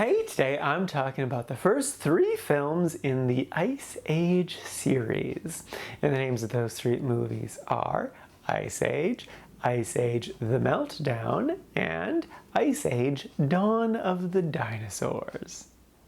Hey, today I'm talking about the first 3 films in the Ice Age series. And the names of those 3 movies are Ice Age The Meltdown, and Ice Age Dawn of the Dinosaurs.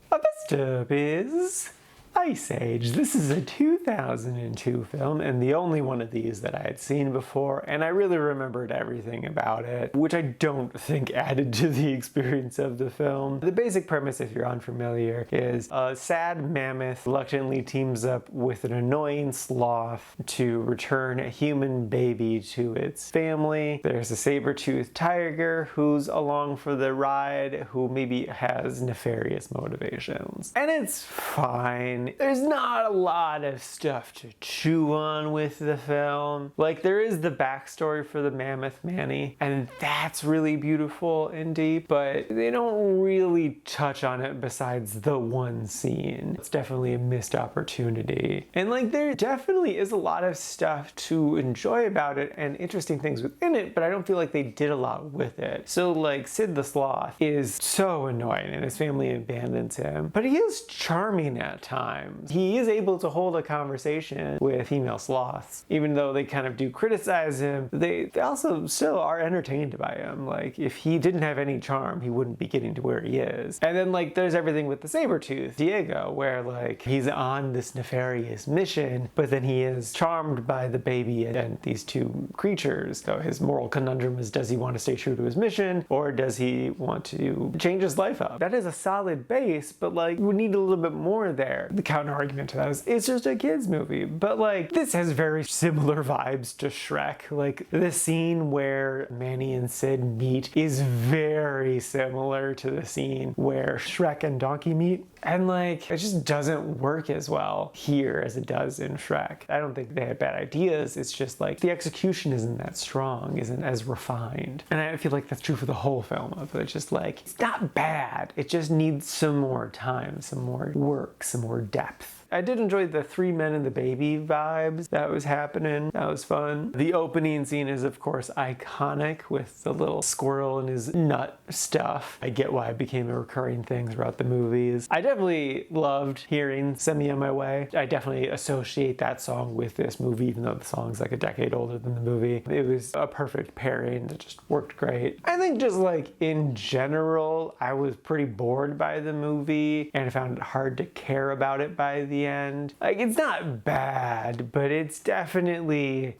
First up is Ice Age. This is a 2002 film, and the only one of these that I had seen before, and I really remembered everything about it, which I don't think added to the experience of the film. The basic premise, if you're unfamiliar, is a sad mammoth reluctantly teams up with an annoying sloth to return a human baby to its family. There's a saber-toothed tiger who's along for the ride, who maybe has nefarious motivations. And it's fine. There's not a lot of stuff to chew on with the film. Like, there is the backstory for the mammoth Manny, and that's really beautiful and deep, but they don't really touch on it besides the one scene. It's definitely a missed opportunity. And like, there definitely is a lot of stuff to enjoy about it and interesting things within it, but I don't feel like they did a lot with it. So like, Sid the Sloth is so annoying and his family abandons him, but he is charming at times. He is able to hold a conversation with female sloths. Even though they kind of do criticize him, they also still are entertained by him. Like, if he didn't have any charm, he wouldn't be getting to where he is. And then like, there's everything with the saber-tooth, Diego, where like, he's on this nefarious mission, but then he is charmed by the baby and these 2 creatures. So his moral conundrum is, does he want to stay true to his mission, or does he want to change his life up? That is a solid base, but like, we need a little bit more there. The counter argument to that is, it's just a kid's movie, but like, this has very similar vibes to Shrek. Like, the scene where Manny and Sid meet is very similar to the scene where Shrek and Donkey meet, and like, it just doesn't work as well here as it does in Shrek. I don't think they had bad ideas, it's just like, the execution isn't that strong, isn't as refined. And I feel like that's true for the whole film, but it's just like, it's not bad, it just needs some more time, some more work, some more depth. I did enjoy the 3 men and the baby vibes that was happening. That was fun. The opening scene is, of course, iconic with the little squirrel and his nut stuff. I get why it became a recurring thing throughout the movies. I definitely loved hearing Send Me On My Way. I definitely associate that song with this movie, even though the song's like a decade older than the movie. It was a perfect pairing that just worked great. I think just like, in general, I was pretty bored by the movie, and I found it hard to care about it by the end. Like, it's not bad, but it's definitely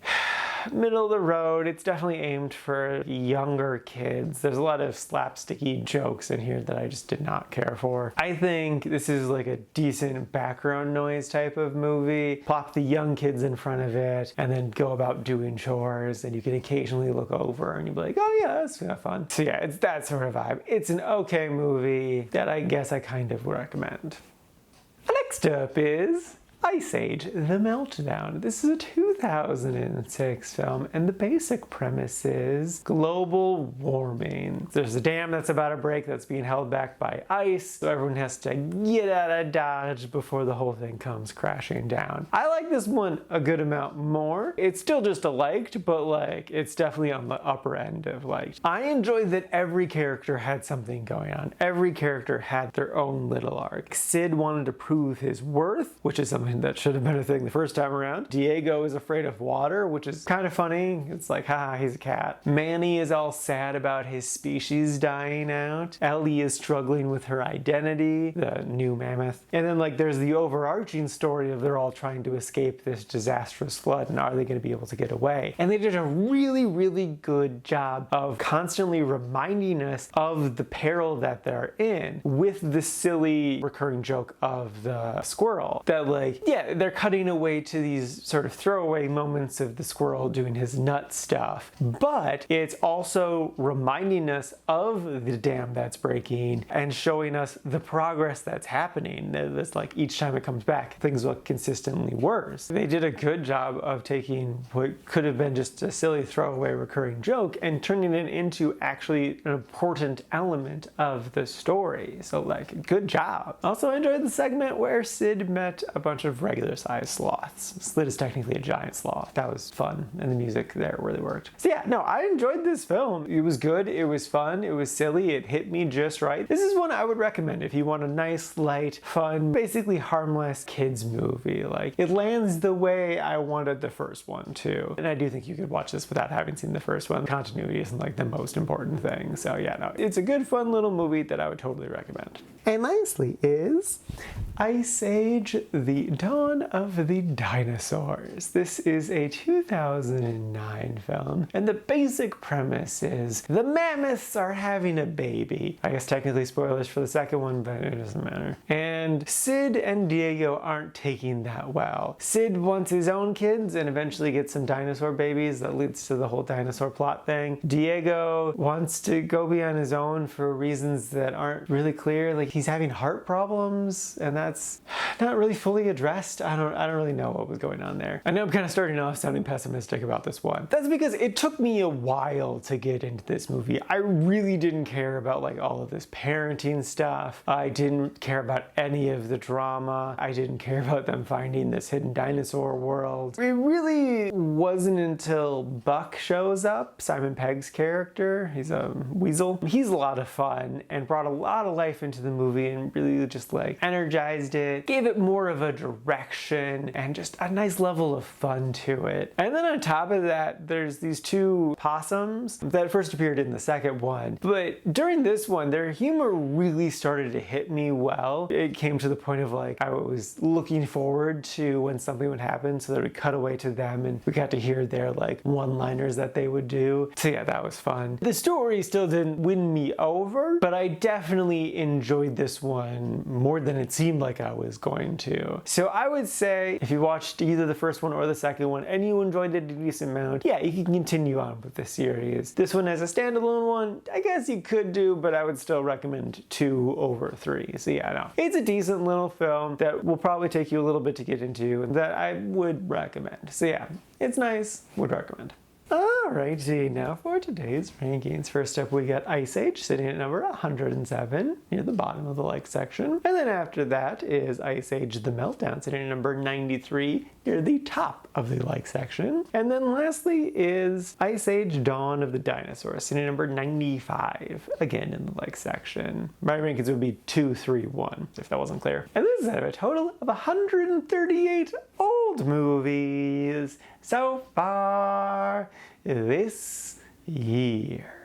middle of the road. It's definitely aimed for younger kids. There's a lot of slapsticky jokes in here that I just did not care for. I think this is like a decent background noise type of movie. Plop the young kids in front of it and then go about doing chores, and you can occasionally look over and you'll be like, oh yeah, that's kind of fun. So yeah, it's that sort of vibe. It's an okay movie that I guess I kind of recommend. Next up is Ice Age The Meltdown. This is a 2006 film, and the basic premise is global warming. There's a dam that's about to break that's being held back by ice, so everyone has to get out of Dodge before the whole thing comes crashing down. I like this one a good amount more. It's still just a liked, but like, it's definitely on the upper end of liked. I enjoyed that every character had something going on. Every character had their own little arc. Sid wanted to prove his worth, which is something that should have been a thing the first time around. Diego is afraid of water, which is kind of funny. It's like, haha, he's a cat. Manny is all sad about his species dying out. Ellie is struggling with her identity, the new mammoth. And then like, there's the overarching story of they're all trying to escape this disastrous flood, and are they going to be able to get away? And they did a really, really good job of constantly reminding us of the peril that they're in, with the silly recurring joke of the squirrel. That like, yeah, they're cutting away to these sort of throwaway moments of the squirrel doing his nut stuff, but it's also reminding us of the dam that's breaking and showing us the progress that's happening. That's like, each time it comes back, things look consistently worse. They did a good job of taking what could have been just a silly throwaway recurring joke and turning it into actually an important element of the story. So like, good job. Also, I enjoyed the segment where Sid met a bunch of of regular sized sloths. Slid is technically a giant sloth. That was fun, and the music there really worked. So yeah, no, I enjoyed this film. It was good, it was fun, it was silly, it hit me just right. This is one I would recommend if you want a nice, light, fun, basically harmless kids movie. Like, it lands the way I wanted the first one to. And I do think you could watch this without having seen the first one. Continuity isn't like the most important thing. So yeah, no, it's a good, fun little movie that I would totally recommend. And lastly is Ice Age: The Dawn of the Dinosaurs. This is a 2009 film, and the basic premise is the mammoths are having a baby. I guess technically spoilers for the second one, but it doesn't matter. And Sid and Diego aren't taking that well. Sid wants his own kids and eventually gets some dinosaur babies. That leads to the whole dinosaur plot thing. Diego wants to go be on his own for reasons that aren't really clear. Like, he's having heart problems, and that's not really fully addressed. I don't really know what was going on there. I know I'm kind of starting off sounding pessimistic about this one. That's because it took me a while to get into this movie. I really didn't care about like all of this parenting stuff. I didn't care about any of the drama. I didn't care about them finding this hidden dinosaur world. It really wasn't until Buck shows up, Simon Pegg's character. He's a weasel. He's a lot of fun and brought a lot of life into the movie and really just like energized it, gave it more of a direction and just a nice level of fun to it. And then on top of that, there's these two possums that first appeared in the second one. But during this one, their humor really started to hit me well. It came to the point of like, I was looking forward to when something would happen so that we cut away to them and we got to hear their like one-liners that they would do. So yeah, that was fun. The story still didn't win me over, but I definitely enjoyed this one more than it seemed like I was going to. So I would say if you watched either the first one or the second one and you enjoyed it a decent amount, yeah, you can continue on with this series. This one as a standalone one, I guess you could do, but I would still recommend 2 over 3. So yeah, no, it's a decent little film that will probably take you a little bit to get into and that I would recommend. So yeah, it's nice, would recommend. Alrighty, now for today's rankings. First up, we got Ice Age sitting at number 107 near the bottom of the like section. And then after that is Ice Age: The Meltdown sitting at number 93 near the top of the like section. And then lastly is Ice Age: Dawn of the Dinosaurs sitting at number 95, again in the like section. My rankings would be 2, 3, 1, if that wasn't clear. And this is out of a total of 138 old movies so far this year.